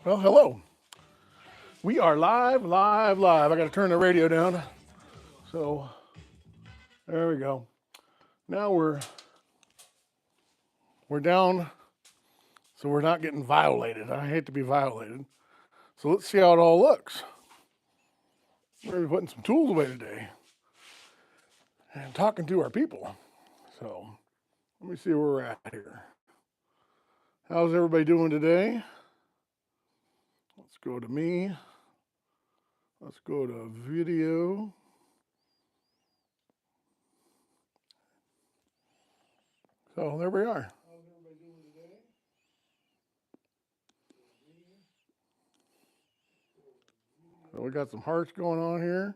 Well, hello. We are live, live, live. I got to turn the radio down. So there we go. Now we're down, so we're not getting violated. I hate to be violated. So let's see how it all looks. We're putting some tools away today and talking to our people. So let me see where we're at here. How's everybody doing today? Let's go to me. Let's go to video. So there we are. How's everybody doing today? So we got some hearts going on here.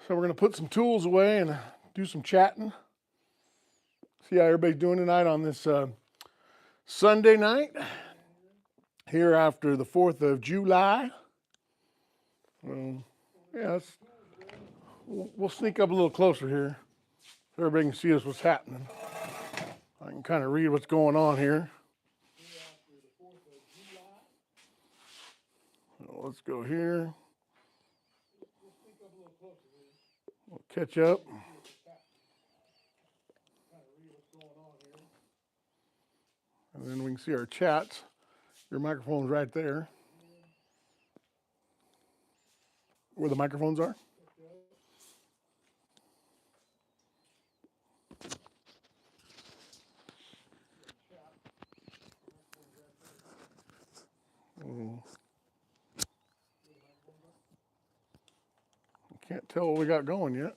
So we're going to put some tools away and do some chatting. See how everybody's doing tonight on this Sunday night here after the 4th of July. Yeah, we'll sneak up a little closer here so everybody can see us what's happening. I can kind of read what's going on here. So let's go here. We'll catch up. And then we can see our chats. Your microphone's right there. Where the microphones are. Can't tell what we got going yet.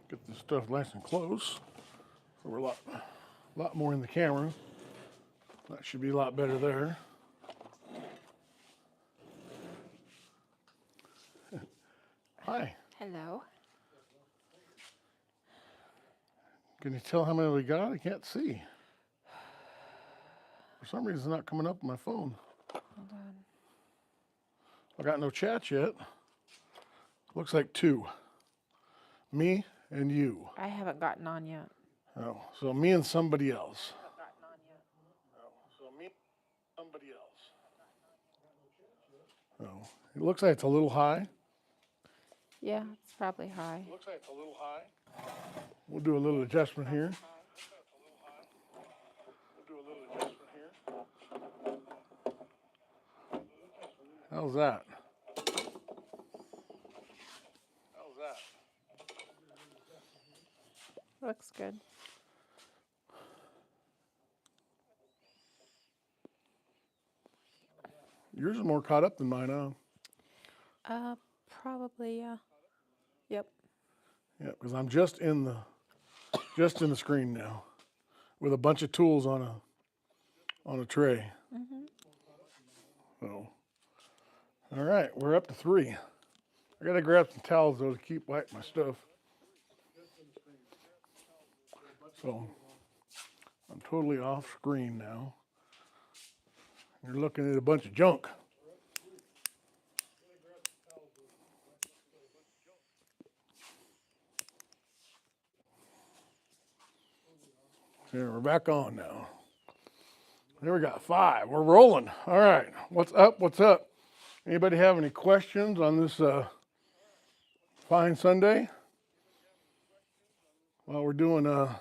Get this stuff nice and close. So we're a lot more in the camera. That should be a lot better there. Hi. Hello. Can you tell how many we got? I can't see. For some reason, it's not coming up on my phone. Hold on. I got no chats yet. Looks like 2. Me and you. I haven't gotten on yet. Oh, so me and somebody else. Oh, it looks like it's a little high. Yeah, it's probably high. Looks like it's a little high. We'll do a little adjustment here. How's that? Looks good. Yours is more caught up than mine, huh? Probably, yeah. Yep. Yeah, because I'm just in the screen now, with a bunch of tools on a tray. Mm-hmm. So, all right, we're up to 3. I gotta grab some towels though to keep wiping my stuff. So, I'm totally off screen now. You're looking at a bunch of junk. Here, we're back on now. There we got 5. We're rolling. All right. What's up? What's up? Anybody have any questions on this fine Sunday? While we're doing a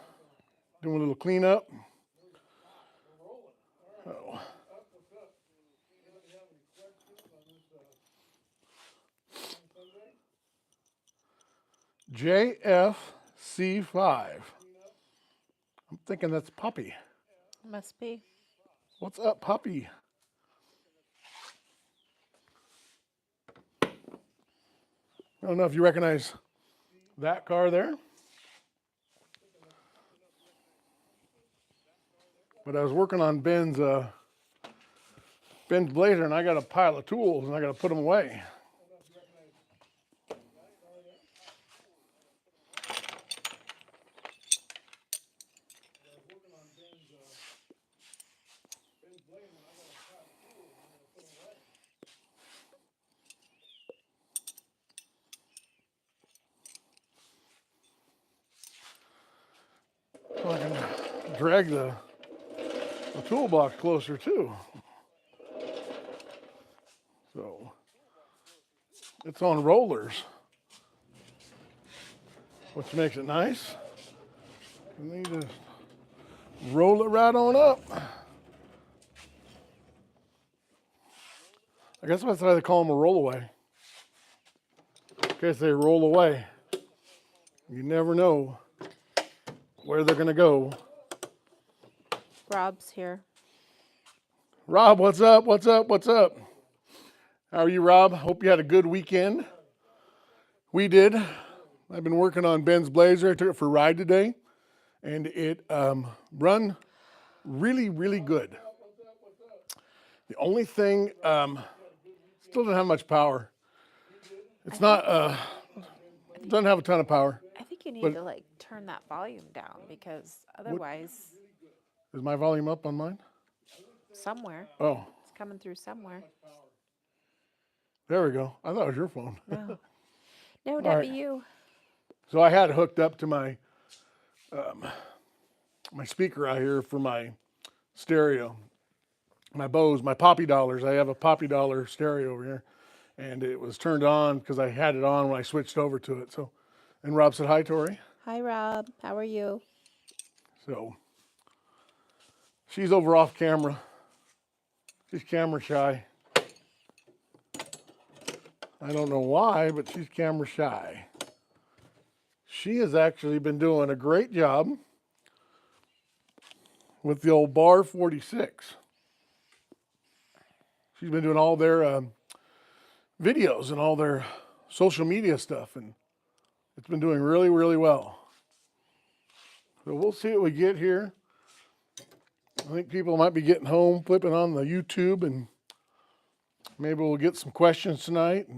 little cleanup. Oh. JFC5. I'm thinking that's Puppy. Must be. What's up, Puppy? I don't know if you recognize that car there. But I was working on Ben's blazer, and I got a pile of tools, and I got to put them away. drag the toolbox closer too. So it's on rollers, which makes it nice. And then you just roll it right on up. I guess that's why they call them a rollaway. In case they roll away. You never know where they're going to go. Rob's here. Rob, what's up? What's up? What's up? How are you, Rob? Hope you had a good weekend. We did. I've been working on Ben's Blazer. I took it for a ride today, and it run really, really good. The only thing, still doesn't have much power. It's not, doesn't have a ton of power. I think you need to like turn that volume down because otherwise, Is my volume up on mine? somewhere Oh, it's coming through somewhere. there we go. I thought it was your phone. No, no, right. that'd be you. So I had it hooked up to my my speaker out here for my stereo, my Bose, my Poppy Dollars. I have a Poppy Dollar stereo over here, and it was turned on because I had it on when I switched over to it. So, and Rob said hi, Tori. Hi, Rob. How are you? So she's over off camera. She's camera shy. I don't know why, but she's camera shy. She has actually been doing a great job with the old Bar 46. She's been doing all their videos and all their social media stuff, and it's been doing really, really well. So we'll see what we get here. I think people might be getting home, flipping on the YouTube, and maybe we'll get some questions tonight.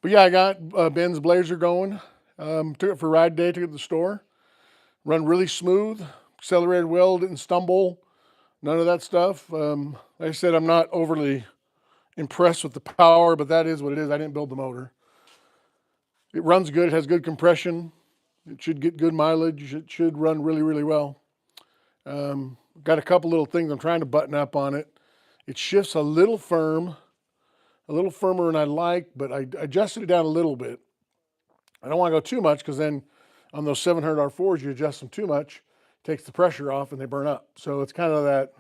But yeah, I got Ben's Blazer going. Took it for a ride today, took it to the store. Run really smooth, accelerated well, didn't stumble, none of that stuff. Like I said, I'm not overly impressed with the power, but that is what it is. I didn't build the motor. It runs good, it has good compression. It should get good mileage. It should run really, really well. Got a couple little things I'm trying to button up on it. It shifts a little firm, a little firmer than I like, but I adjusted it down a little bit. I don't want to go too much because then on those 700 R4s, you adjust them too much, takes the pressure off and they burn up. So it's kind of that,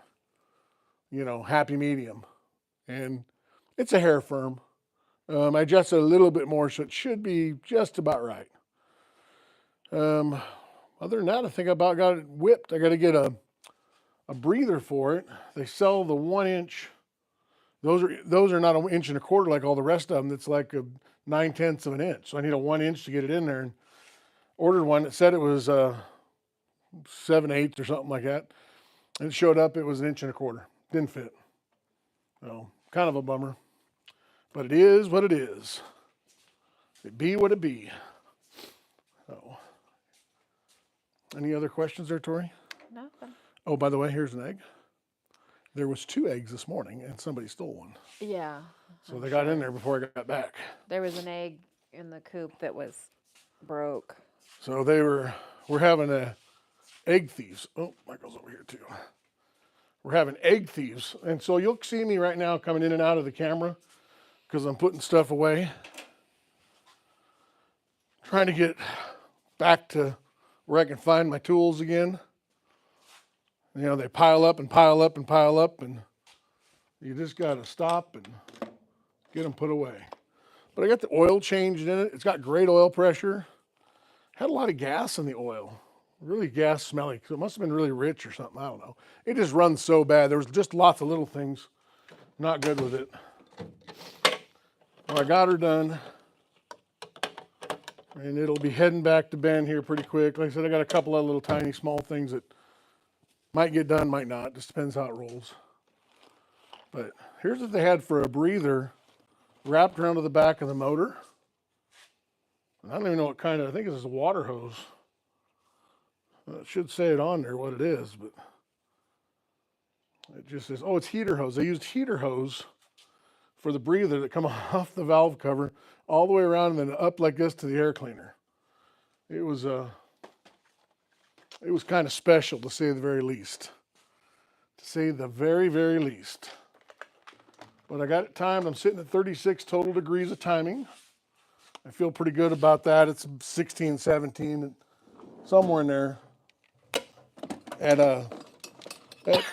happy medium. And it's a hair firm. I adjusted a little bit more, so it should be just about right. Other than that, I think I about got it whipped. I got to get a breather for it. They sell the 1 inch. Those are not an inch and a quarter like all the rest of them. It's like a 9/10 of an inch. So I need a 1 inch to get it in there. And ordered one that said it was 7/8 or something like that. And it showed up, it was 1 inch and a quarter. Didn't fit. So kind of a bummer. But it is what it is. It be what it be. So, any other questions there, Tori? Nothing. Oh, by the way, here's an egg. There was 2 eggs this morning, and somebody stole one. Yeah. So they got in there before I got back. There was an egg in the coop that was broke. So we're having egg thieves. Oh, Michael's over here too. We're having egg thieves. And so you'll see me right now coming in and out of the camera because I'm putting stuff away. Trying to get back to where I can find my tools again. They pile up and pile up and pile up, and you just got to stop and get them put away. But I got the oil changed in it. It's got great oil pressure. Had a lot of gas in the oil. Really gas smelly. So it must have been really rich or something. I don't know. It just runs so bad. There was just lots of little things. Not good with it. Well, I got her done. And it'll be heading back to Ben here pretty quick. Like I said, I got a couple of little tiny small things that might get done, might not. Just depends how it rolls. But here's what they had for a breather wrapped around to the back of the motor. I don't even know what kind of, I think it's a water hose. It should say it on there what it is, but it just says, oh, it's heater hose. They used heater hose for the breather that come off the valve cover all the way around and then up like this to the air cleaner. It was it was kind of special, to say the very least. To say the very, very least. But I got it timed. I'm sitting at 36 total degrees of timing. I feel pretty good about that. It's 16, 17, somewhere in there at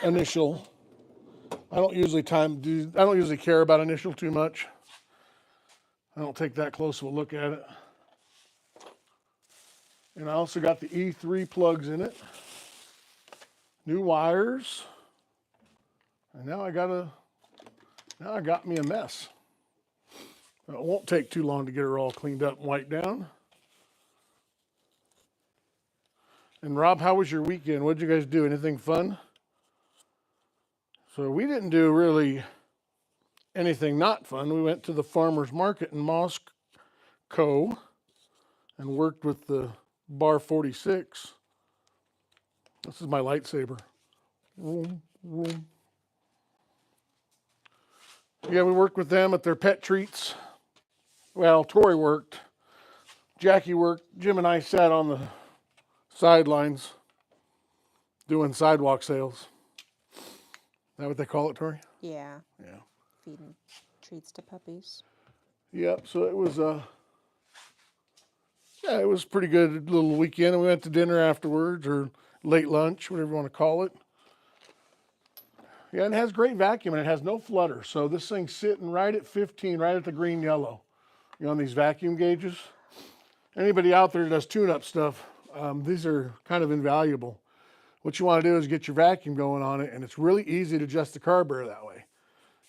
initial. I don't usually care about initial too much. I don't take that close of a look at it. And I also got the E3 plugs in it. New wires. And now I got me a mess. It won't take too long to get her all cleaned up and wiped down. And Rob, how was your weekend? What did you guys do? Anything fun? So we didn't do really anything not fun. We went to the farmer's market in Moscow and worked with the Bar 46. This is my lightsaber. Vroom, vroom. Yeah, we worked with them at their pet treats. Well, Tori worked. Jackie worked. Jim and I sat on the sidelines doing sidewalk sales. Is that what they call it, Tori? Yeah. Yeah. Feeding treats to puppies. Yep, so it was it was pretty good little weekend. And we went to dinner afterwards, or late lunch, whatever you want to call it. Yeah, and it has great vacuum, and it has no flutter. So this thing's sitting right at 15, right at the green yellow, on these vacuum gauges. Anybody out there that does tune-up stuff, these are kind of invaluable. What you want to do is get your vacuum going on it, and it's really easy to adjust the carburetor that way.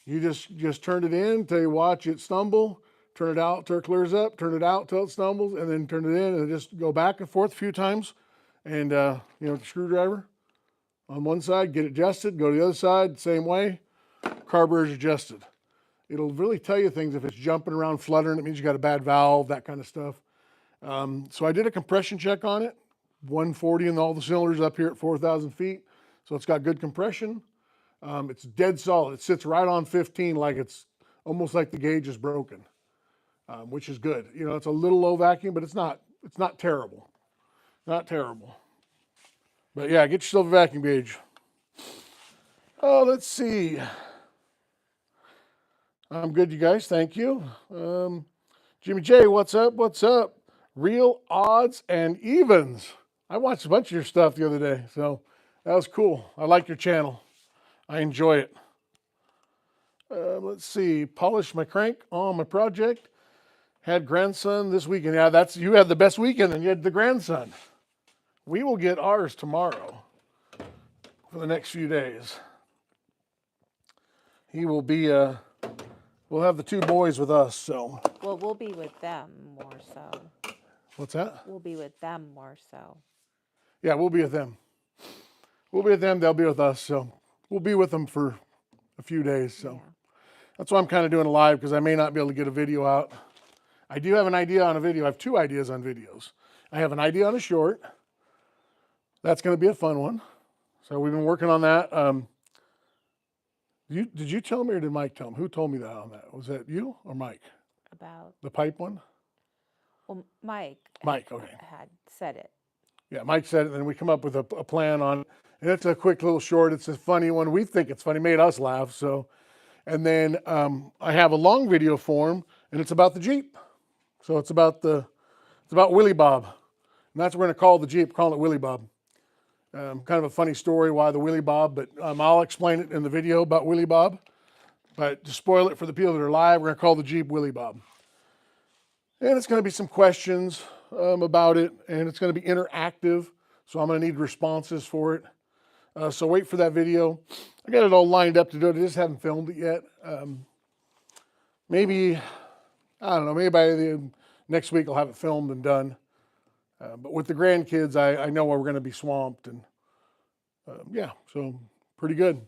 You just turn it in till you watch it stumble, turn it out till it clears up, turn it out till it stumbles, and then turn it in, and just go back and forth a few times. And, screwdriver on one side, get it adjusted, go to the other side, same way, carburetor's adjusted. It'll really tell you things if it's jumping around, fluttering, it means you got a bad valve, that kind of stuff. So I did a compression check on it, 140 in all the cylinders up here at 4,000 feet. So it's got good compression. It's dead solid. It sits right on 15, like it's almost like the gauge is broken, which is good. It's a little low vacuum, but it's not terrible. Not terrible. But yeah, get yourself a vacuum gauge. Oh, let's see. I'm good, you guys. Thank you. Jimmy J, what's up? What's up? Real odds and evens. I watched a bunch of your stuff the other day, so that was cool. I like your channel. I enjoy it. Let's see. Polish my crank on my project. Had grandson this weekend. Yeah, you had the best weekend, and you had the grandson. We will get ours tomorrow for the next few days. He will be, we'll have the two boys with us, so. Well, we'll be with them more so. What's that? We'll be with them more so. Yeah, we'll be with them. We'll be with them, they'll be with us, so we'll be with them for a few days, so. Yeah. That's why I'm kind of doing a live, because I may not be able to get a video out. I do have an idea on a video. I have two ideas on videos. I have an idea on a short. That's going to be a fun one. So we've been working on that. Did you tell me, or did Mike tell me? Who told me that on that? Was that you or Mike? About, The pipe one? well, Mike Okay. had said it. Yeah, Mike said it, and then we come up with a plan on it. And it's a quick little short. It's a funny one. We think it's funny. Made us laugh. So, and then I have a long video form, and it's about the Jeep. So it's about Willie Bob. And that's what we're going to call the Jeep, calling it Willie Bob. Kind of a funny story why the Willie Bob, but I'll explain it in the video about Willie Bob. But to spoil it for the people that are live, we're going to call the Jeep Willie Bob. And it's going to be some questions about it, and it's going to be interactive, so I'm going to need responses for it. So wait for that video. I got it all lined up to do it. I just haven't filmed it yet. Maybe, I don't know, maybe by the next week I'll have it filmed and done. But with the grandkids, I know we're going to be swamped, and yeah, so pretty good.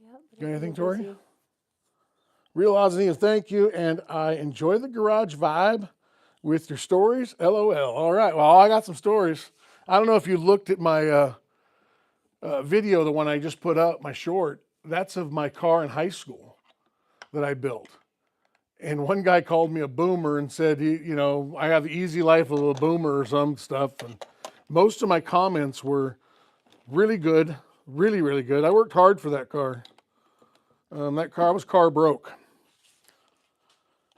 Yep. Got anything, Tori? Real odds and evens, thank you, and I enjoy the garage vibe with your stories. LOL. All right, well, I got some stories. I don't know if you looked at my video, the one I just put up, my short. That's of my car in high school that I built. And one guy called me a boomer and said, I have the easy life of a boomer or some stuff. And most of my comments were really good, really, really good. I worked hard for that car. I was car broke.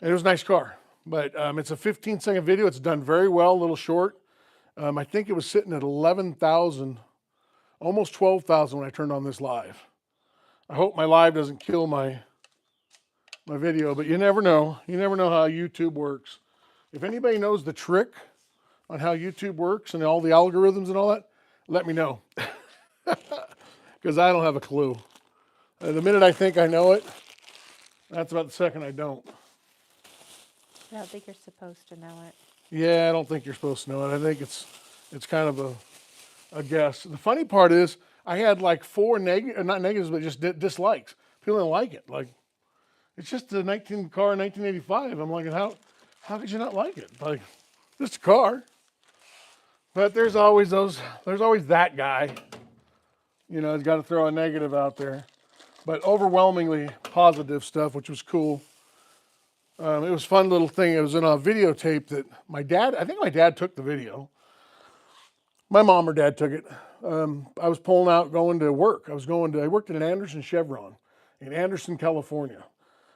And it was a nice car. But it's a 15-second video. It's done very well, a little short. I think it was sitting at 11,000, almost 12,000 when I turned on this live. I hope my live doesn't kill my video, but you never know. You never know how YouTube works. If anybody knows the trick on how YouTube works and all the algorithms and all that, let me know. Because I don't have a clue. The minute I think I know it, that's about the second I don't. I don't think you're supposed to know it. Yeah, I don't think you're supposed to know it. I think it's kind of a guess. The funny part is I had like 4 not negatives, but just dislikes. People didn't like it. Like, it's just a 1985. I'm like, how could you not like it? Like, just a car. But there's always that guy. You know, he's got to throw a negative out there. But overwhelmingly positive stuff, which was cool. It was a fun little thing. It was in a videotape that I think my dad took the video. My mom or dad took it. I was pulling out going to work. I worked at an Anderson Chevron in Anderson, California.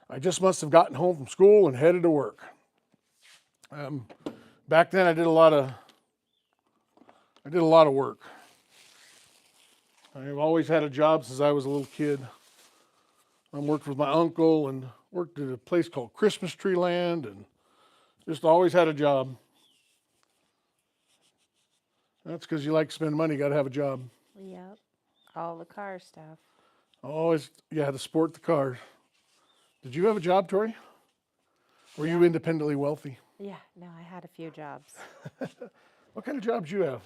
I just must have gotten home from school and headed to work. Back then I did a lot of work. I've always had a job since I was a little kid. I worked with my uncle and worked at a place called Christmas Tree Land and just always had a job. That's because you like to spend money, you got to have a job. Yep. All the car stuff. Always, yeah, to sport the cars. Did you have a job, Tori? Were you independently wealthy? Yeah, no, I had a few jobs. What kind of jobs you have?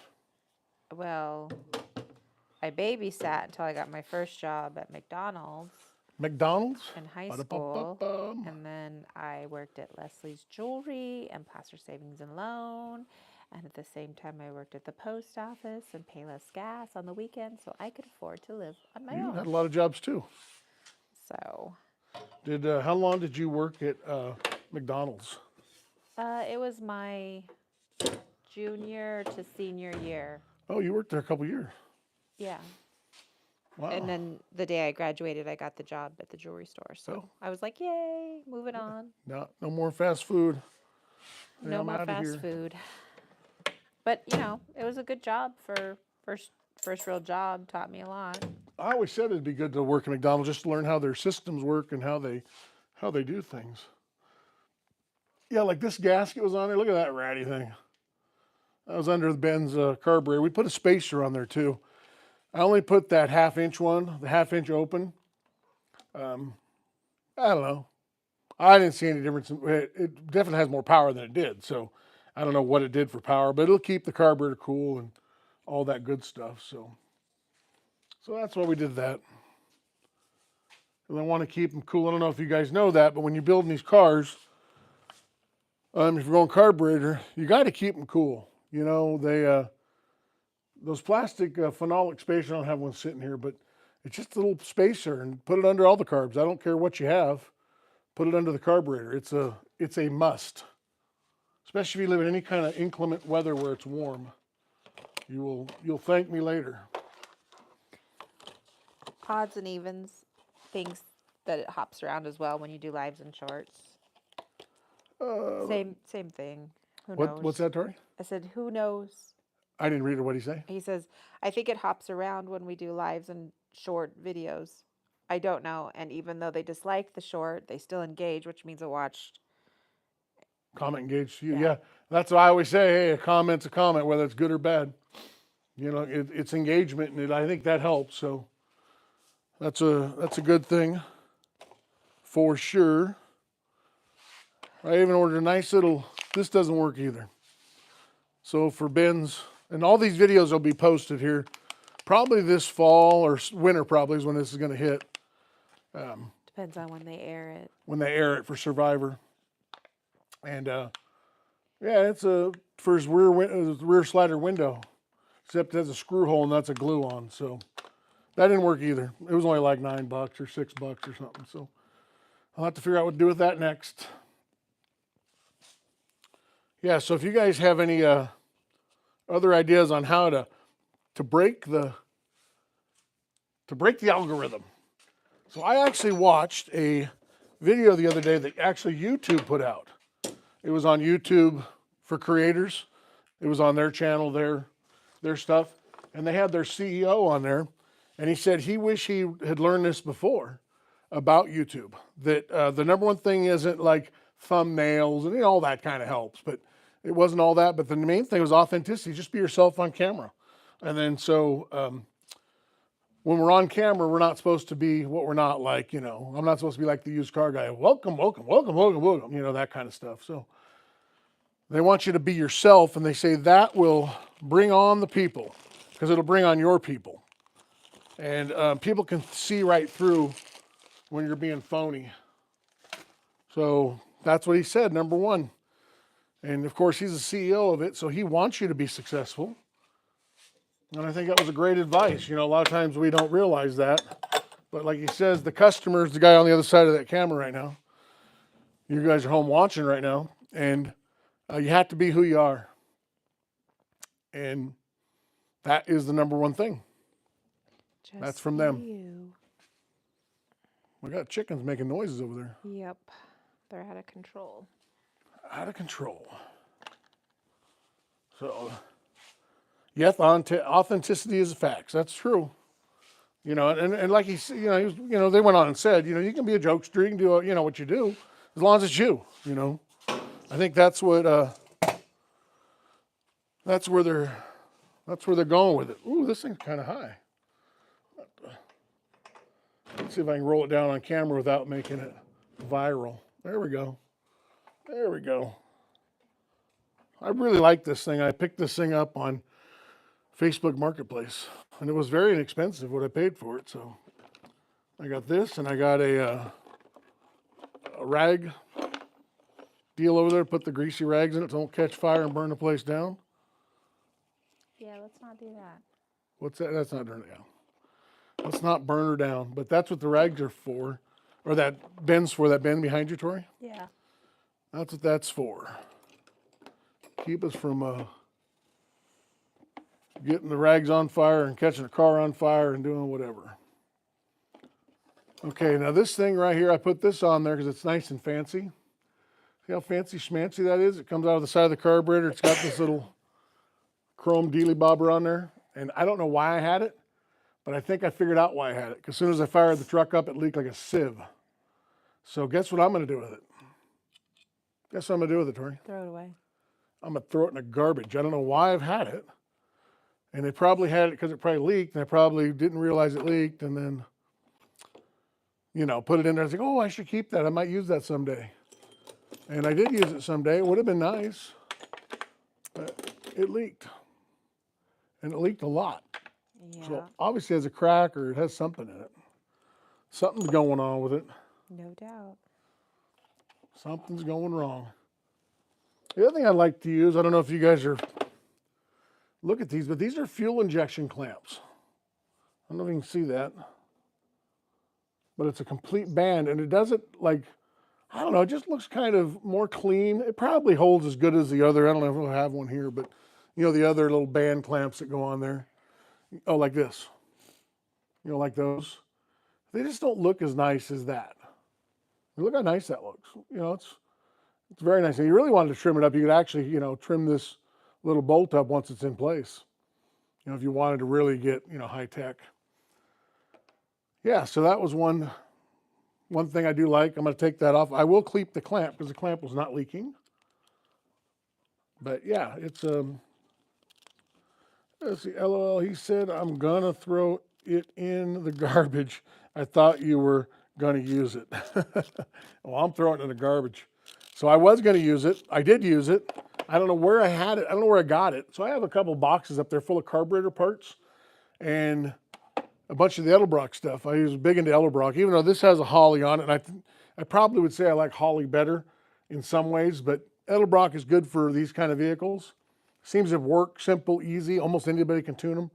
Well, I babysat until I got my first job at McDonald's. McDonald's? In high school. And then I worked at Leslie's Jewelry and Placer Savings and Loan. And at the same time, I worked at the post office and Payless Gas on the weekends, so I could afford to live on my own. You had a lot of jobs too. So. How long did you work at McDonald's? It was my junior to senior year. Oh, you worked there a couple years. Yeah. Wow. And then the day I graduated, I got the job at the jewelry store. So I was like, yay, moving on. No more fast food. No more fast food. But, you know, it was a good job for first real job. Taught me a lot. I always said it'd be good to work at McDonald's just to learn how their systems work and how they do things. Yeah, like this gasket was on there. Look at that ratty thing. That was under Ben's carburetor. We put a spacer on there too. I only put that half-inch one, the half-inch open. I don't know. I didn't see any difference. It definitely has more power than it did. So I don't know what it did for power, but it'll keep the carburetor cool and all that good stuff. So that's why we did that. And I want to keep them cool. I don't know if you guys know that, but when you're building these cars, if you're going carburetor, you got to keep them cool. You know, those plastic phenolic spacers, I don't have one sitting here, but it's just a little spacer and put it under all the carbs. I don't care what you have. Put it under the carburetor. It's a must. Especially if you live in any kind of inclement weather where it's warm. You'll thank me later. Odds and evens thinks that it hops around as well when you do lives and shorts. Same thing. Who knows? What's that, Tori? I said, who knows? I didn't read it. What did he say? He says, I think it hops around when we do lives and short videos. I don't know. And even though they dislike the short, they still engage, which means it watched. Comment engaged. Yeah. That's what I always say. Hey, a comment's a comment, whether it's good or bad. You know, it's engagement, and I think that helps. So that's a good thing for sure. I even ordered a nice little. This doesn't work either. So for Ben's, and all these videos will be posted here, probably this fall or winter. Probably is when this is going to hit. Depends on when they air it. When they air it for Survivor. And yeah, it's for his rear slider window, except it has a screw hole and that's a glue on. So that didn't work either. It was only like $9 or $6 or something. So I'll have to figure out what to do with that next. Yeah. So if you guys have any other ideas on how to break the algorithm. So I actually watched a video the other day that actually YouTube put out. It was on YouTube for creators. It was on their channel, their stuff, and they had their CEO on there, and he said he wished he had learned this before about YouTube. That the number one thing isn't like thumbnails and all that kind of helps, but it wasn't all that. But the main thing was authenticity. Just be yourself on camera, and then so. When we're on camera, we're not supposed to be what we're not like, I'm not supposed to be like the used car guy. Welcome, welcome, welcome, welcome, welcome, that kind of stuff. So they want you to be yourself, and they say that will bring on the people because it'll bring on your people. And people can see right through when you're being phony. So that's what he said, number one. And of course, he's the CEO of it, so he wants you to be successful. And I think that was a great advice. A lot of times we don't realize that. But like he says, the customer is the guy on the other side of that camera right now. You guys are home watching right now. And you have to be who you are. And that is the number one thing. That's from them. You. We got chickens making noises over there. Yep. They're out of control. Out of control. So... yes, authenticity is a fact. That's true. And like he said, they went on and said, you can be a jokester, you can do, what you do, as long as it's you, I think that's what, that's where they're going with it. Ooh, this thing's kind of high. Let's see if I can roll it down on camera without making it viral. There we go. There we go. I really like this thing. I picked this thing up on Facebook Marketplace, and it was very inexpensive what I paid for it. So I got this, and I got a rag deal over there. Put the greasy rags in it so it don't catch fire and burn the place down. Yeah, let's not do that. What's that? That's not burn it down. Let's not burn her down. But that's what the rags are for, or that bend's for. That bend behind you, Tori. Yeah. That's what that's for. Keep us from getting the rags on fire and catching a car on fire and doing whatever. Okay, now this thing right here, I put this on there because it's nice and fancy. See how fancy schmancy that is? It comes out of the side of the carburetor. It's got this little chrome dealy bobber on there. And I don't know why I had it, but I think I figured out why I had it. Because as soon as I fired the truck up, it leaked like a sieve. So guess what I'm going to do with it? Guess what I'm going to do with it, Tori? Throw it away. I'm going to throw it in the garbage. I don't know why I've had it. And they probably had it because it probably leaked, and I probably didn't realize it leaked, and then, put it in there. I was like, oh, I should keep that. I might use that someday. And I did use it someday. It would have been nice, but it leaked. And it leaked a lot. Yeah. So obviously it has a crack or it has something in it. Something's going on with it. No doubt. Something's going wrong. The other thing I'd like to use, I don't know if you guys look at these, but these are fuel injection clamps. I don't know if you can see that. But it's a complete band, and it doesn't it just looks kind of more clean. It probably holds as good as the other. I don't know if we'll have one here, but the other little band clamps that go on there. Oh, like this. Like those. They just don't look as nice as that. Look how nice that looks. It's very nice. And you really wanted to trim it up, you could actually, trim this little bolt up once it's in place. If you wanted to really get, high tech. Yeah, so that was one thing I do like. I'm going to take that off. I will keep the clamp because the clamp was not leaking. But yeah, it's let's see, LOL, he said, I'm going to throw it in the garbage. I thought you were going to use it. Well, I'm throwing it in the garbage. So I was going to use it. I did use it. I don't know where I had it. I don't know where I got it. So I have a couple boxes up there full of carburetor parts and a bunch of the Edelbrock stuff. I was big into Edelbrock, even though this has a Holly on it. And I probably would say I like Holly better in some ways, but Edelbrock is good for these kind of vehicles. Seems to work, simple, easy. Almost anybody can tune them.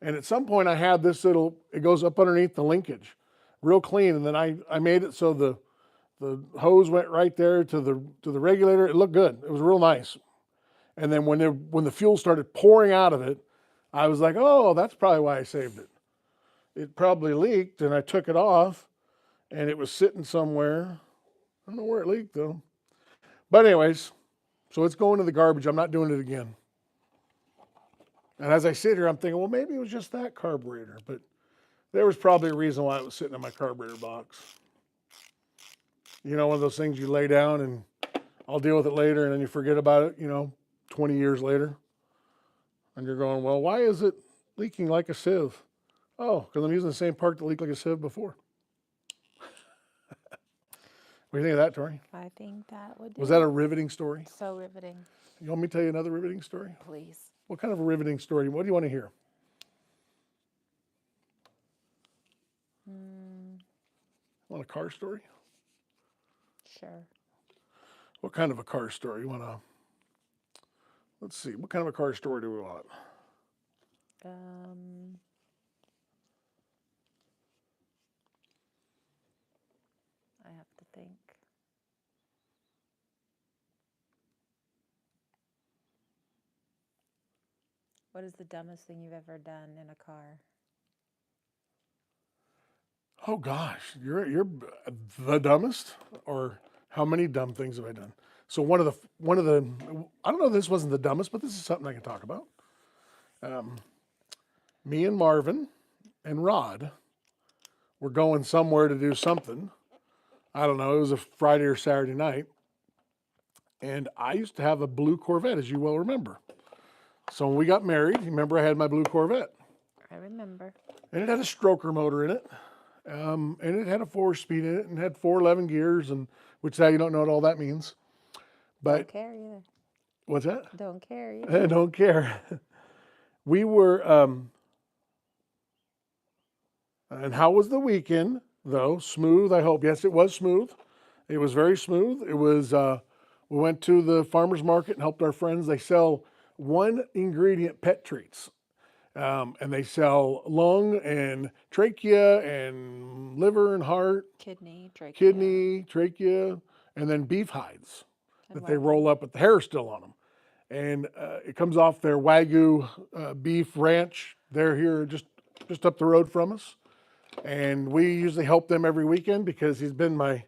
And at some point I had this it goes up underneath the linkage, real clean. And then I made it so the hose went right there to the regulator. It looked good. It was real nice. And then when the fuel started pouring out of it, I was like, oh, that's probably why I saved it. It probably leaked, and I took it off, and it was sitting somewhere. I don't know where it leaked, though. But anyways, so it's going to the garbage. I'm not doing it again. And as I sit here, I'm thinking, well, maybe it was just that carburetor. But there was probably a reason why it was sitting in my carburetor box. You know, one of those things you lay down and I'll deal with it later, and then you forget about it, 20 years later. And you're going, well, why is it leaking like a sieve? Oh, because I'm using the same part that leaked like a sieve before. What do you think of that, Tori? I think that would do Was that a riveting story? So riveting. You want me to tell you another riveting story? Please. What kind of a riveting story? What do you want to hear? Want a car story? Sure. What kind of a car story? You want to... Let's see. What kind of a car story do we want? I have to think. What is the dumbest thing you've ever done in a car? Oh gosh, you're the dumbest? Or how many dumb things have I done? So one of the I don't know if this wasn't the dumbest, but this is something I can talk about. Me and Marvin and Rod were going somewhere to do something. I don't know, it was a Friday or Saturday night. And I used to have a blue Corvette, as you well remember. So when we got married, you remember I had my blue Corvette. I remember. And it had a stroker motor in it. And it had a 4-speed in it and had 411 gears, and which now you don't know what all that means. But Don't care either. What's that? Don't care either. I don't care. We were, and how was the weekend, though? Smooth, I hope. Yes, it was smooth. It was very smooth. It was, we went to the farmer's market and helped our friends. They sell one ingredient pet treats. And they sell lung and trachea and liver and heart. Kidney, trachea, and then beef hides that they roll up with the hair still on them. And it comes off their Wagyu beef ranch. They're here just up the road from us. And we usually help them every weekend because he's been my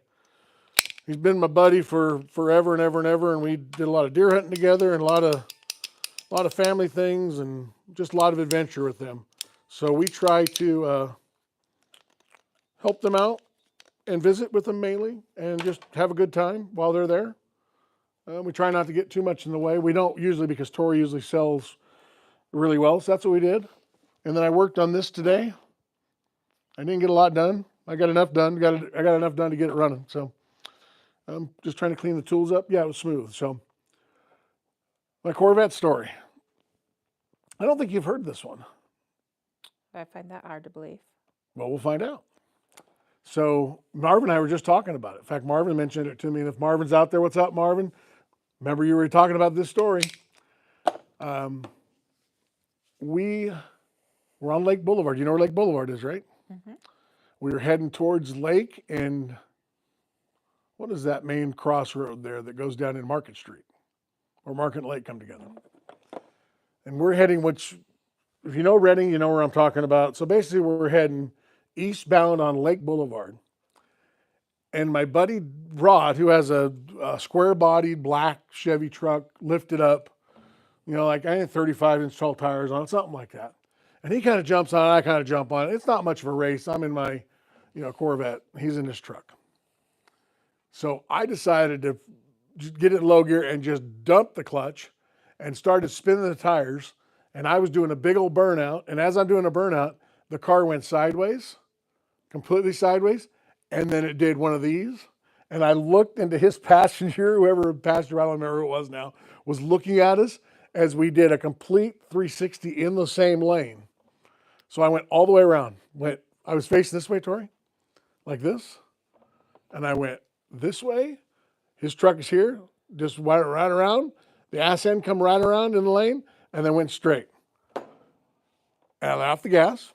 buddy for forever and ever and ever. And we did a lot of deer hunting together and a lot of family things and just a lot of adventure with them. So we try to help them out and visit with them mainly and just have a good time while they're there. We try not to get too much in the way. We don't usually, because Tori usually sells really well. So that's what we did. And then I worked on this today. I didn't get a lot done. I got enough done. I got enough done to get it running. So I'm just trying to clean the tools up. Yeah, it was smooth. So my Corvette story. I don't think you've heard this one. I find that hard to believe. Well, we'll find out. So Marvin and I were just talking about it. In fact, Marvin mentioned it to me. And if Marvin's out there, what's up, Marvin? Remember you were talking about this story. We were on Lake Boulevard. You know where Lake Boulevard is, right? Mm-hmm. We were heading towards Lake, and what is that main crossroad there that goes down in Market Street? Where Market and Lake come together. And we're heading, which, if you know Redding, you know where I'm talking about. So basically we're heading eastbound on Lake Boulevard. And my buddy Rod, who has a square-bodied black Chevy truck lifted up, like I had 35-inch tall tires on it, something like that. And he kind of jumps on it, I kind of jump on it. It's not much of a race. I'm in my, Corvette. He's in his truck. So I decided to just get it in low gear and just dump the clutch and started spinning the tires. And I was doing a big old burnout. And as I'm doing a burnout, the car went sideways, completely sideways. And then it did one of these. And I looked into his passenger, whoever passenger, I don't remember who it was now, was looking at us as we did a complete 360 in the same lane. So I went all the way around. I was facing this way, Tori, like this. And I went this way. His truck is here, just went right around. The ass end come right around in the lane and then went straight. And I let off the gas.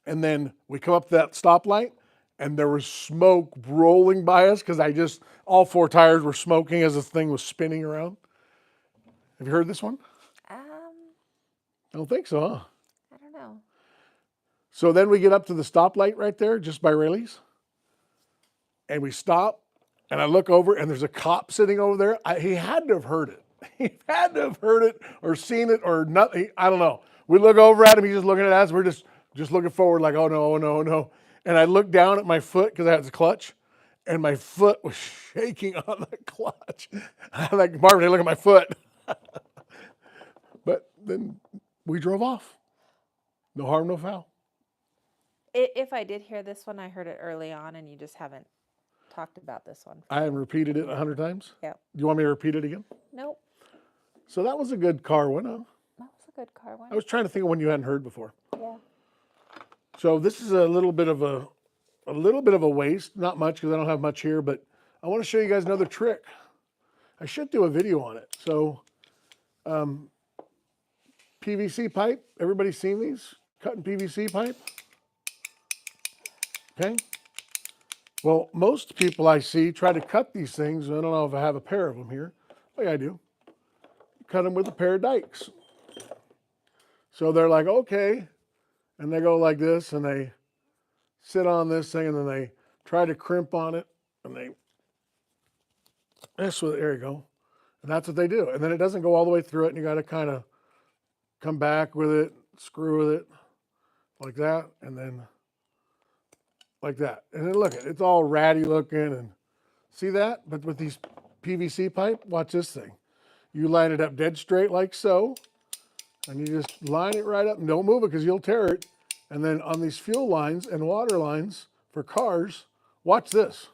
And then we come up to that stoplight and there was smoke rolling by us because all 4 tires were smoking as the thing was spinning around. Have you heard this one? Um, I don't think so, huh? I don't know. So then we get up to the stoplight right there, just by Rayleigh's. And we stop, and I look over, and there's a cop sitting over there. He had to have heard it. He had to have heard it or seen it or nothing. I don't know. We look over at him. He's just looking at us. We're just looking forward like, oh, no, oh, no, oh, no. And I looked down at my foot because I had the clutch, and my foot was shaking on the clutch. I'm like, Marvin, hey, look at my foot. But then we drove off. No harm, no foul. If I did hear this one, I heard it early on, and you just haven't talked about this one. I haven't repeated it 100 times. Yep. Do you want me to repeat it again? Nope. So that was a good car one, huh? That was a good car one. I was trying to think of one you hadn't heard before. Yeah. So this is a little bit of a waste, not much because I don't have much here, but I want to show you guys another trick. I should do a video on it. So PVC pipe, everybody's seen these? Cutting PVC pipe? Okay. Well, most people I see try to cut these things. I don't know if I have a pair of them here. Oh yeah, I do. Cut them with a pair of dikes. So they're like, okay. And they go like this, and they sit on this thing, and then they try to crimp on it, and they mess with it. There you go. And that's what they do. And then it doesn't go all the way through it, and you got to kind of come back with it, screw with it, like that, and then like that. And then look, it's all ratty looking, and see that? But with these PVC pipe, watch this thing. You line it up dead straight like so, and you just line it right up and don't move it because you'll tear it. And then on these fuel lines and water lines for cars, watch this.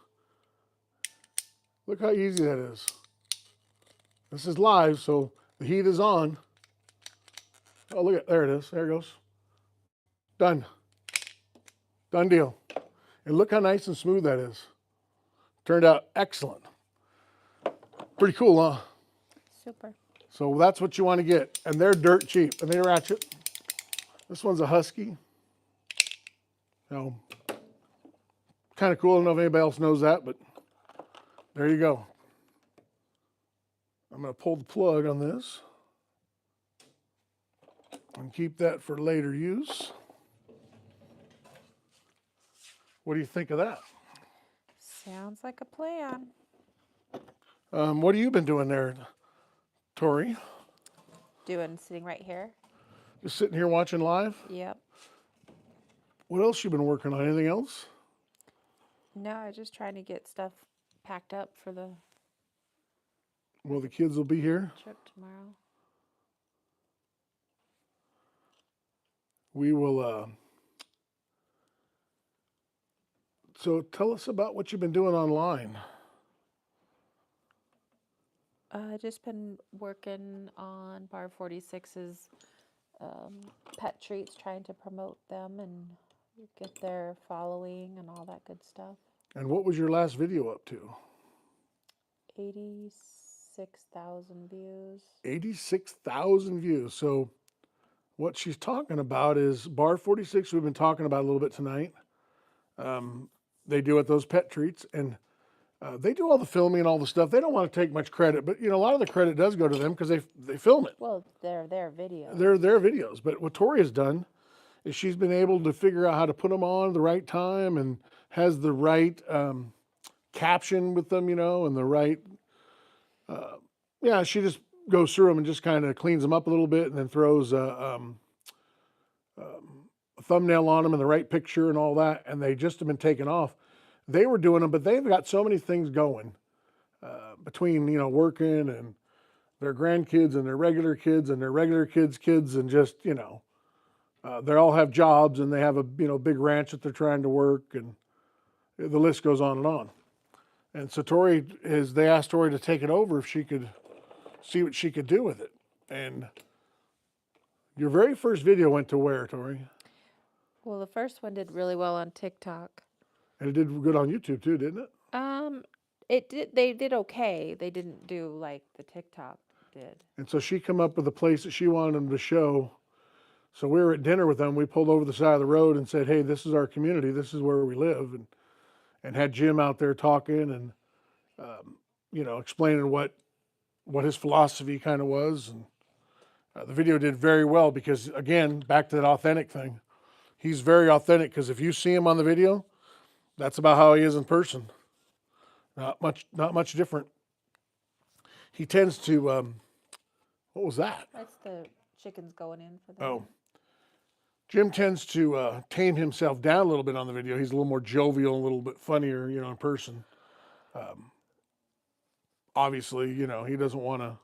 Look how easy that is. This is live, so the heat is on. Oh, look at, there it is. There it goes. Done. Done deal. And look how nice and smooth that is. Turned out excellent. Pretty cool, huh? Super. So that's what you want to get. And they're dirt cheap, and they ratchet. This one's a Husky. So, kind of cool. I don't know if anybody else knows that, but there you go. I'm going to pull the plug on this and keep that for later use. What do you think of that? Sounds like a plan. What have you been doing there, Tori? Sitting right here. Just sitting here watching live? Yep. What else you been working on? Anything else? No, I was just trying to get stuff packed up for the Well, the kids will be here. trip tomorrow. We will, so tell us about what you've been doing online. Just been working on Bar 46's pet treats, trying to promote them and get their following and all that good stuff. And what was your last video up to? 86,000 views. 86,000 views. So what she's talking about is Bar 46, we've been talking about a little bit tonight. They do it, those pet treats, and they do all the filming and all the stuff. They don't want to take much credit, but you know, a lot of the credit does go to them because they film it. Well, they're their videos. They're their videos. But what Tori has done is she's been able to figure out how to put them on at the right time and has the right caption with them, you know, and the right, yeah, she just goes through them and just kind of cleans them up a little bit and then throws a thumbnail on them and the right picture and all that. And they just have been taken off. They were doing them, but they've got so many things going between, you know, working and their grandkids and their regular kids and their regular kids' kids and just, you know, they all have jobs and they have a, you know, big ranch that they're trying to work, and the list goes on and on. And so they asked Tori to take it over if she could see what she could do with it. And your very first video went to where, Tori? Well, the first one did really well on TikTok. And it did good on YouTube too, didn't it? It did. They did okay. They didn't do like the TikTok did. And so she come up with a place that she wanted them to show. So we were at dinner with them. We pulled over the side of the road and said, hey, this is our community. This is where we live. And had Jim out there talking and, you know, explaining what what his philosophy kind of was. And the video did very well because, again, back to that authentic thing. He's very authentic because if you see him on the video, that's about how he is in person. Not much different. He tends to, what was that? That's the chickens going in for the. Oh. Jim tends to tame himself down a little bit on the video. He's a little more jovial, a little bit funnier, in person. Obviously, he doesn't want to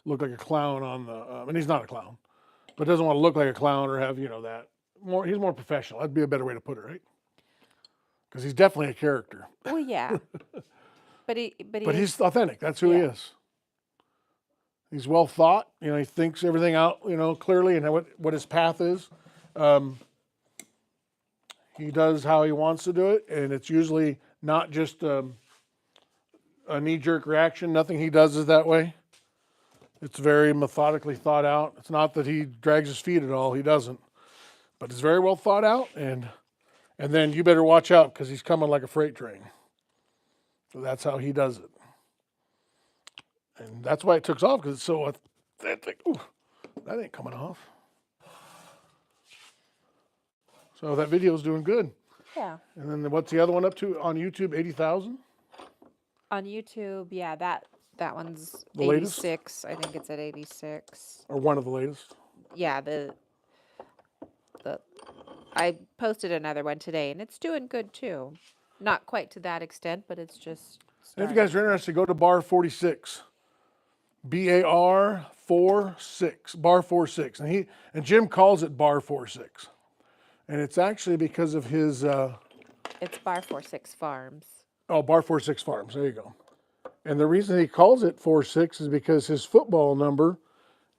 look like a clown on the, and he's not a clown, but doesn't want to look like a clown or have, that. He's more professional. That'd be a better way to put it, right? Because he's definitely a character. Well, yeah. But he's authentic. That's who he is. He's well thought. He thinks everything out, clearly and what his path is. He does how he wants to do it, and it's usually not just a knee-jerk reaction. Nothing he does is that way. It's very methodically thought out. It's not that he drags his feet at all. He doesn't. But it's very well thought out, and then you better watch out because he's coming like a freight train. So that's how he does it. And that's why it took off, because it's so authentic. Ooh, that ain't coming off. So that video's doing good. Yeah. And then what's the other one up to on YouTube? 80,000? On YouTube, yeah, that one's The latest? 86. I think it's at 86. Or one of the latest? Yeah, I posted another one today, and it's doing good too. Not quite to that extent, but it's just. And if you guys are interested, go to bar 46. BAR 46. Bar 46. And Jim calls it bar 46. And it's actually because of his It's Bar 46 Farms. oh, bar 46 Farms. There you go. And the reason he calls it 46 is because his football number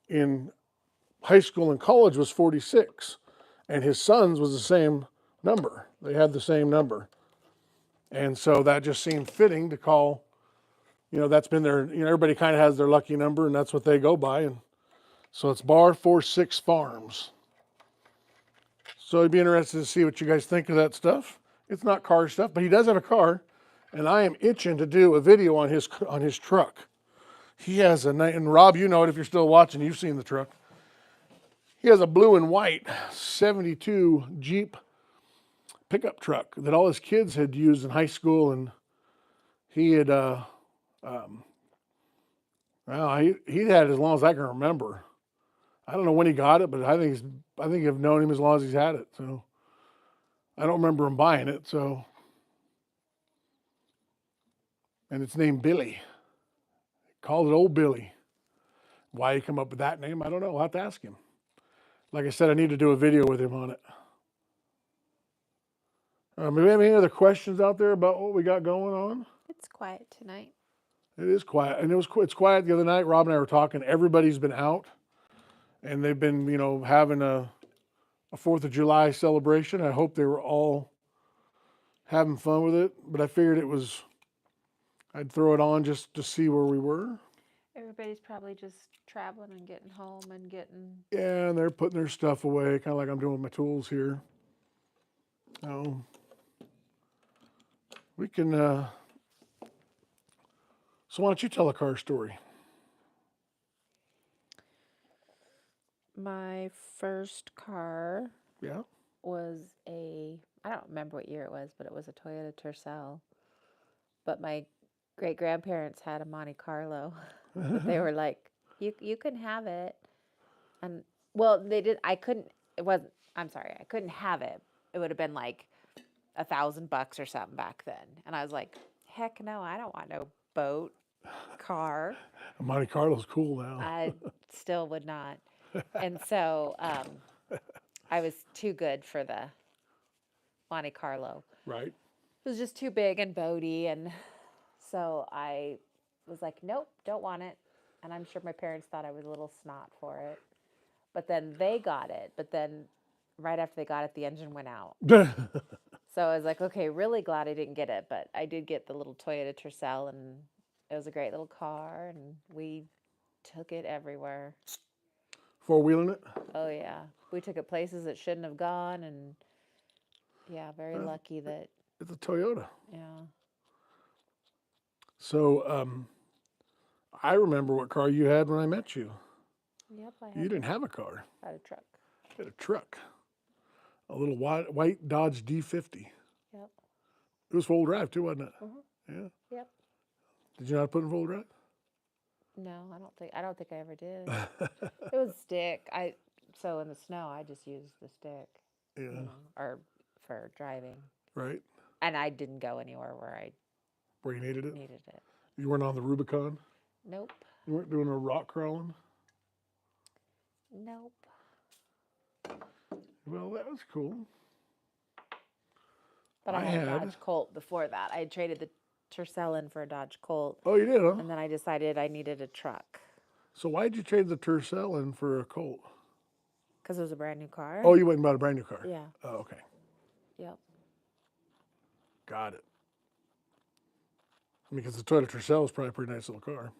in high school and college was 46. And his son's was the same number. They had the same number. And so that just seemed fitting to call, that's been their, everybody kind of has their lucky number, and that's what they go by. And so it's Bar 46 Farms. So I'd be interested to see what you guys think of that stuff. It's not car stuff, but he does have a car, and I am itching to do a video on his truck. He has and Rob, you know it if you're still watching, you've seen the truck. He has a blue and white 72 Jeep pickup truck that all his kids had used in high school, and he had, he'd had it as long as I can remember. I don't know when he got it, but I think I've known him as long as he's had it. So I don't remember him buying it. So, and it's named Billy. Called it Old Billy. Why he come up with that name, I don't know. I'll have to ask him. Like I said, I need to do a video with him on it. Do we have any other questions out there about what we got going on? It's quiet tonight. It is quiet, and it's quiet the other night. Rob and I were talking. Everybody's been out, and they've been, having a 4th of July celebration. I hope they were all having fun with it, but I figured I'd throw it on just to see where we were. Everybody's probably just traveling and getting home and getting. Yeah, and they're putting their stuff away, kind of like I'm doing with my tools here. So we can. So why don't you tell a car story? My first car Yeah. was I don't remember what year it was, but it was a Toyota Tercel. But my great grandparents had a Monte Carlo. They were like, you can have it. And well, they did. I couldn't. It wasn't. I'm sorry. I couldn't have it. It would have been like $1,000 or something back then. And I was like, heck no, I don't want no boat, car. Monte Carlo's cool now. I still would not. And so I was too good for the Monte Carlo. Right. It was just too big and boaty. And so I was like, nope, don't want it. And I'm sure my parents thought I was a little snot for it. But then they got it. But then right after they got it, the engine went out. So I was like, okay, really glad I didn't get it. But I did get the little Toyota Tercel, and it was a great little car. And we took it everywhere. Four-wheeling it? Oh, yeah. We took it places it shouldn't have gone. And yeah, very lucky that. It's a Toyota. Yeah. So I remember what car you had when I met you. Yep, I You didn't have a car. had a truck. You had a truck. A little white Dodge D50. Yep. It was full drive too, wasn't it? Mm-hmm. Yeah. Yep. Did you not put it in full drive? No, I don't think I ever did. It was stick. So in the snow, I just used the stick. Yeah. You know, or for driving. Right. And I didn't go anywhere where I Where you needed it? needed it. You weren't on the Rubicon? Nope. You weren't doing a rock crawling? Nope. Well, that was cool. But I had a Dodge Colt before that. I had traded the Tercel in for a Dodge Colt. Oh, you did, huh? And then I decided I needed a truck. So why'd you trade the Tercel in for a Colt? Because it was a brand new car. Oh, you went and bought a brand new car? Yeah. Oh, okay. Yep. Got it. Because the Toyota Tercel is probably a pretty nice little car.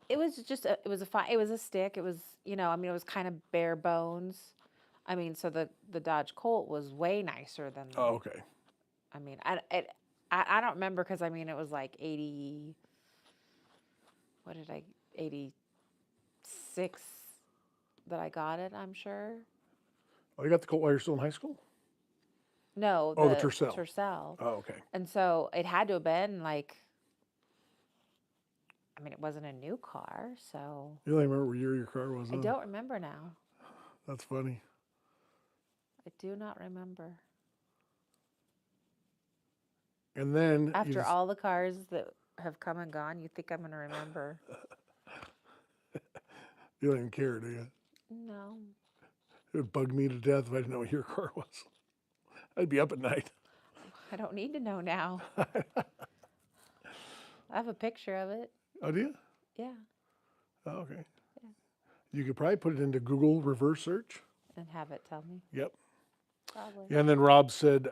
It was just it was a stick. It was, it was kind of bare bones. I mean, so the Dodge Colt was way nicer than Oh, okay. I mean, I don't remember because it was like 80. What did 86 that I got it, I'm sure. Oh, you got the Colt while you're still in high school? No, the Tercel. Tercel. Oh, okay. And so it had to have been it wasn't a new car, so. You don't even remember what year your car was? I don't remember now. That's funny. I do not remember. And then after all the cars that have come and gone, you think I'm going to remember? You don't even care, do you? No. It would bug me to death if I didn't know what your car was. I'd be up at night. I don't need to know now. I have a picture of it. Oh, do you? Yeah. Oh, okay. Yeah. You could probably put it into Google reverse search. And have it tell me. Yep. Probably. Yeah, and then Rob said,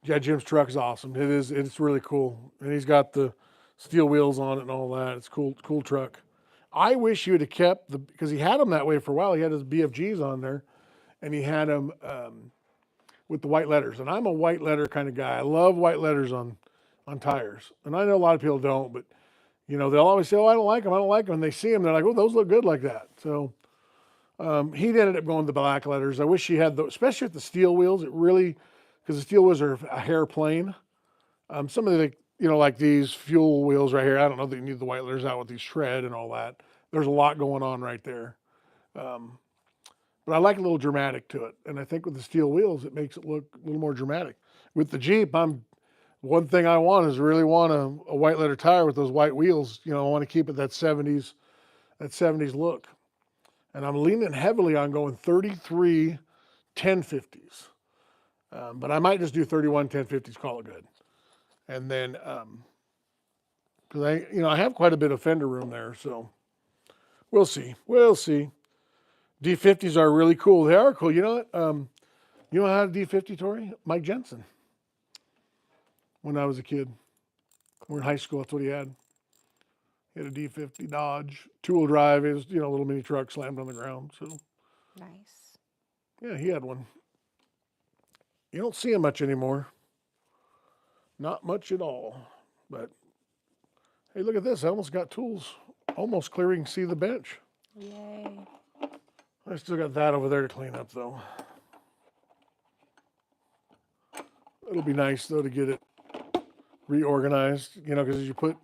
yeah, Jim's truck is awesome. It's really cool. And he's got the steel wheels on it and all that. It's cool truck. I wish you would have kept because he had them that way for a while. He had his BFGs on there, and he had them with the white letters. And I'm a white letter kind of guy. I love white letters on tires. And I know a lot of people don't, but they'll always say, "Oh, I don't like them. I don't like them." And they see them, they're like, "Oh, those look good like that." So he ended up going with the black letters. I wish he had those, especially with the steel wheels. It really, because the steel wheels are a hair plain. Some of the like these fuel wheels right here, I don't know that you need the white letters out with these shred and all that. There's a lot going on right there. But I like a little dramatic to it. And I think with the steel wheels, it makes it look a little more dramatic. With the Jeep, one thing I want is really want a white letter tire with those white wheels. I want to keep it that 70s look. And I'm leaning heavily on going 33 1050s. But I might just do 31 1050s, call it good. And then, because I have quite a bit of fender room there, so we'll see. D50s are really cool. They are cool. You know what? You know how to D50, Tori? Mike Jensen. When I was a kid, we were in high school. That's what he had. He had a D50 Dodge, 2-wheel drive. It was a little mini truck slammed on the ground. So nice. Yeah, he had one. You don't see him much anymore. Not much at all. But hey, look at this. I almost got tools almost clearing see the bench. Yay. I still got that over there to clean up though. It'll be nice though to get it reorganized, because as you put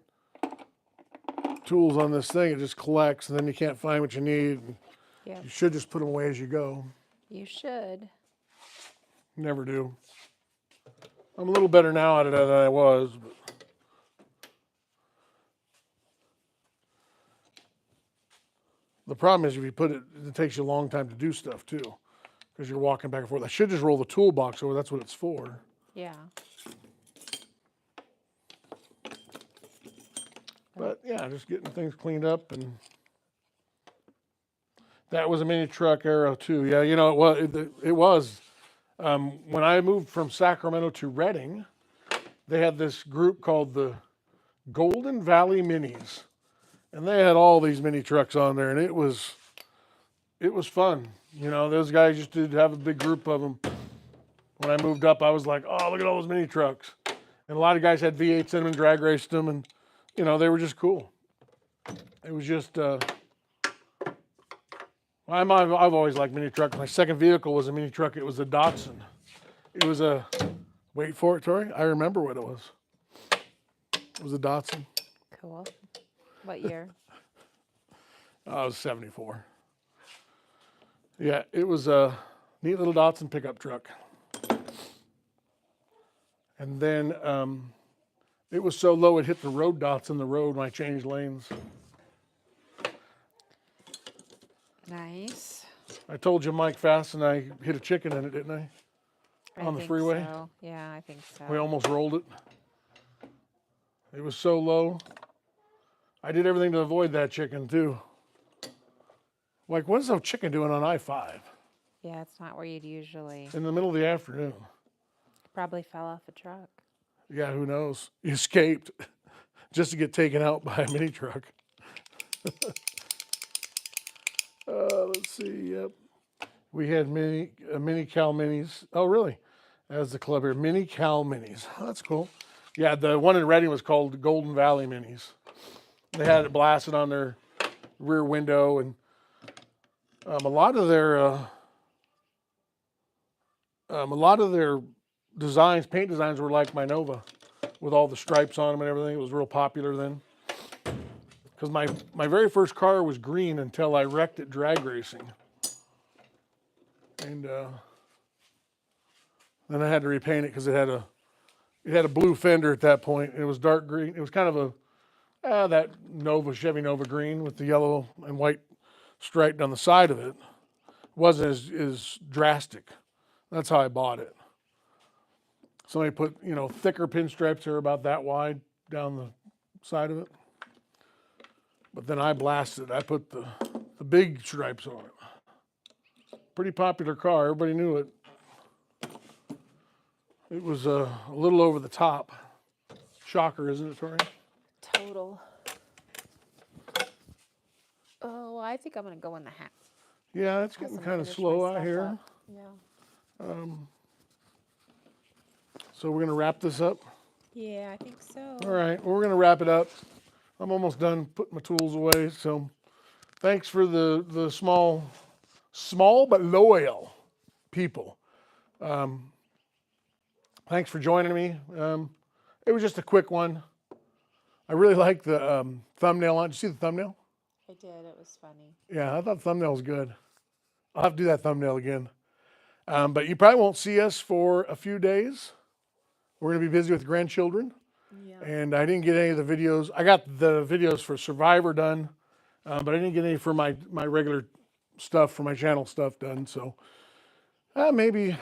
tools on this thing, it just collects and then you can't find what you need. Yeah. You should just put them away as you go. You should. Never do. I'm a little better now at it than I was. But the problem is if you put it takes you a long time to do stuff too, because you're walking back and forth. I should just roll the toolbox over. That's what it's for. Yeah. But yeah, just getting things cleaned up, and that was a mini truck era too. Yeah, it was. When I moved from Sacramento to Redding, they had this group called the Golden Valley Minis, and they had all these mini trucks on there, and it was fun. Those guys just did have a big group of them. When I moved up, I was like, oh, look at all those mini trucks. And a lot of guys had V8s in them and drag raced them, and you know, they were just cool. It was just, I've always liked mini trucks. My second vehicle was a mini truck. It was a Datsun. It was a, wait for it, Tori. I remember what it was. It was a Datsun. Cool. What year? I was 74. Yeah, it was a neat little Datsun pickup truck. And then it was so low it hit the road dots in the road when I changed lanes. Nice. I told you Mike Fast and I hit a chicken in it, didn't I? On the think freeway. So. Yeah, I think so. We almost rolled it. It was so low. I did everything to avoid that chicken too. Like, what's a chicken doing on I-5? Yeah, it's not where you'd usually. In the middle of the afternoon. Probably fell off a truck. Yeah, who knows? He escaped just to get taken out by a mini truck. Let's see. Yep. We had mini Cal Minis. Oh, really? As the club here. Mini Cal Minis. Oh, that's cool. Yeah, the one in Reading was called Golden Valley Minis. They had it blasted on their rear window, and a lot of their designs, paint designs, were like my Nova, with all the stripes on them and everything. It was real popular then. Because my very first car was green until I wrecked it drag racing, and then I had to repaint it because it had a blue fender at that point. It was dark green. It was kind of that Chevy Nova green with the yellow and white stripe down the side of it. It wasn't as drastic. That's how I bought it. Somebody put, thicker pinstripes that are about that wide down the side of it. But then I blasted it. I put the big stripes on it. Pretty popular car. Everybody knew it. It was a little over the top. Shocker, isn't it, Tori? Total. Oh, I think I'm going to go in the hat. Yeah, it's getting kind of slow out here. Up. Yeah. So we're going to wrap this up? Yeah, I think so. All right, well, we're going to wrap it up. I'm almost done putting my tools away. So thanks for the small but loyal people. Thanks for joining me. It was just a quick one. I really like the thumbnail on. Did you see the thumbnail? I did. It was funny. Yeah, I thought the thumbnail was good. I'll have to do that thumbnail again. But you probably won't see us for a few days. We're going to be busy with grandchildren. Yeah. And I didn't get any of the videos. I got the videos for Survivor done, but I didn't get any for my regular stuff, for my channel stuff done. So maybe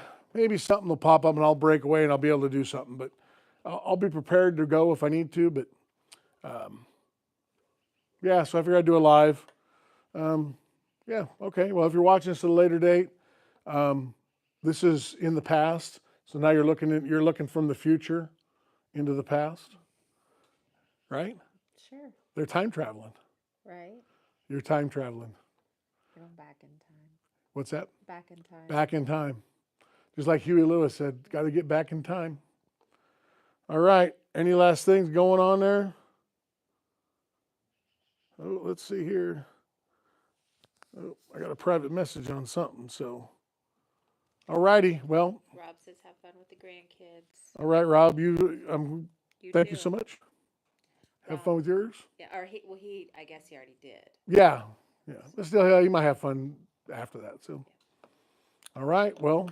something will pop up and I'll break away and I'll be able to do something. But I'll be prepared to go if I need to. But yeah, so I figured I'd do a live. Yeah, okay. Well, if you're watching this at a later date, this is in the past. So now you're looking from the future into the past, right? Sure. They're time traveling. Right? You're time traveling. Going back in time. What's that? Back in time. Back in time. Just like Huey Lewis said, got to get back in time. All right. Any last things going on there? Oh, let's see here. Oh, I got a private message on something, so. All righty. Well. Rob says have fun with the grandkids. All right, Rob. Thank you so much. Have fun with yours. Yeah, or he I guess he already did. Yeah. But still, you might have fun after that. So. All right. Well,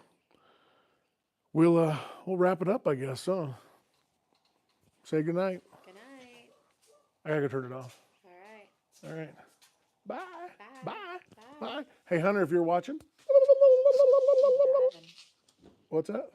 we'll wrap it up, I guess. Huh? Say good night. Good night. I gotta go turn it off. All right. All right. Bye. Bye. Bye. Bye. Hey, Hunter, if you're watching. What's that?